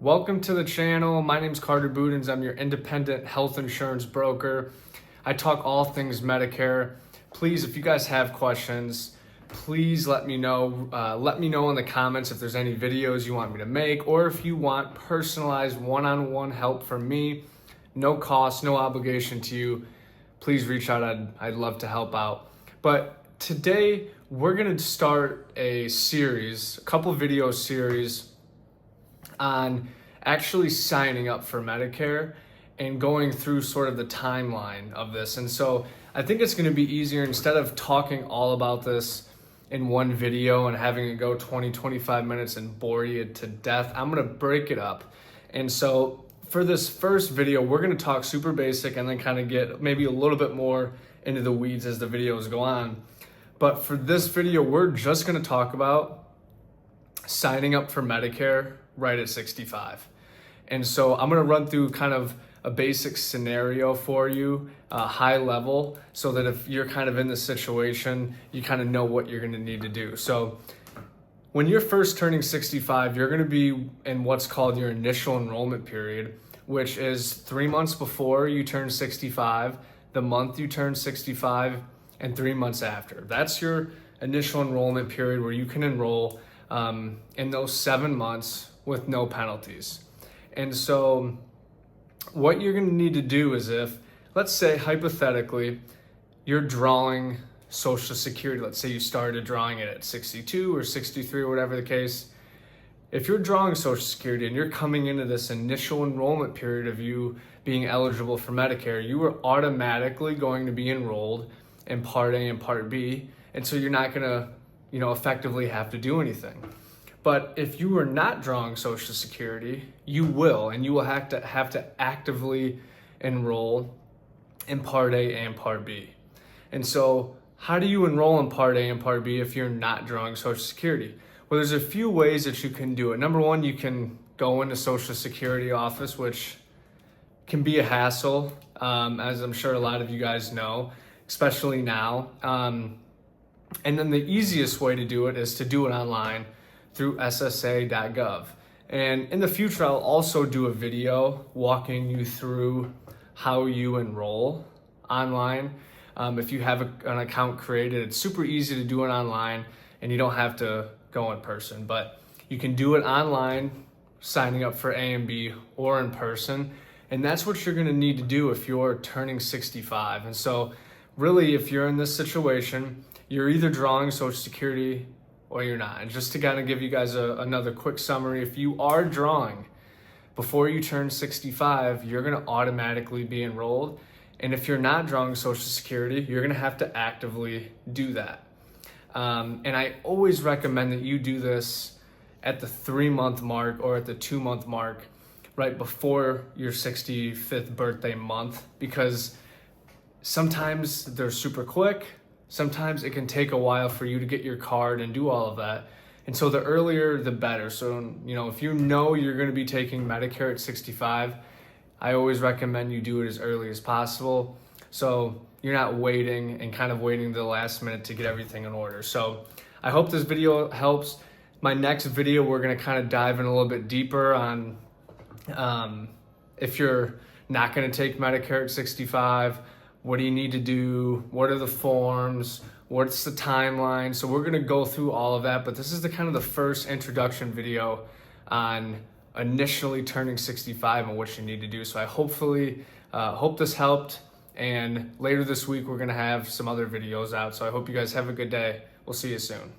Welcome to the channel. My name is Cbudenz. I'm your independent health insurance broker. I talk all things Medicare. Please, if you guys have questions, please let me know. Let me know in the comments if there's any videos you want me to make, or if you want personalized one-on-one help from me. No cost, no obligation to you. Please reach out. I'd love to help out. But today we're gonna start a couple video series on actually signing up for Medicare and going through sort of the timeline of this. And so I think it's going to be easier, instead of talking all about this in one video and having it go 20-25 minutes and bore you to death, I'm going to break it up. And so for this first video, we're going to talk super basic and then kind of get maybe a little bit more into the weeds as the videos go on. But for this video, we're just going to talk about signing up for Medicare right at 65. And so I'm going to run through kind of a basic scenario for you, high level, so that if you're kind of in this situation, you kind of know what you're going to need to do. So when you're first turning 65, you're going to be in what's called your initial enrollment period, which is 3 months before you turn 65, the month you turn 65, and 3 months after. That's your initial enrollment period where you can enroll in those 7 months with no penalties. And so what you're going to need to do is, if, let's say hypothetically, you're drawing Social Security, let's say you started drawing it at 62 or 63 or whatever the case. If you're drawing Social Security and you're coming into this initial enrollment period of you being eligible for Medicare, you are automatically going to be enrolled in Part A and Part B. And so you're not going to, effectively have to do anything. But if you are not drawing Social Security, you will, and you will have to actively enroll in Part A and Part B. And so how do you enroll in Part A and Part B if you're not drawing Social Security? Well, there's a few ways that you can do it. Number one, you can go into Social Security office, which can be a hassle, as I'm sure a lot of you guys know, especially now. And then the easiest way to do it is to do it online through ssa.gov. And in the future, I'll also do a video walking you through how you enroll online. If you have an account created, it's super easy to do it online and you don't have to go in person, but you can do it online, signing up for A and B, or in person. And that's what you're gonna need to do if you're turning 65. And so really, if you're in this situation, you're either drawing Social Security or you're not. And just to kind of give you guys another quick summary, if you are drawing before you turn 65, you're going to automatically be enrolled. And if you're not drawing Social Security, you're going to have to actively do that. And I always recommend that you do this at the 3-month mark or at the 2-month mark, right before your 65th birthday month, because sometimes they're super quick. Sometimes it can take a while for you to get your card and do all of that. And so the earlier, the better. So, if you know you're going to be taking Medicare at 65, I always recommend you do it as early as possible, so you're not waiting and kind of waiting to the last minute to get everything in order. So I hope this video helps. My next video, we're going to kind of dive in a little bit deeper on if you're not going to take Medicare at 65, what do you need to do? What are the forms? What's the timeline? So we're gonna go through all of that, but this is the kind of the first introduction video on initially turning 65 and what you need to do. So I hope this helped. And later this week, we're gonna have some other videos out. So I hope you guys have a good day. We'll see you soon.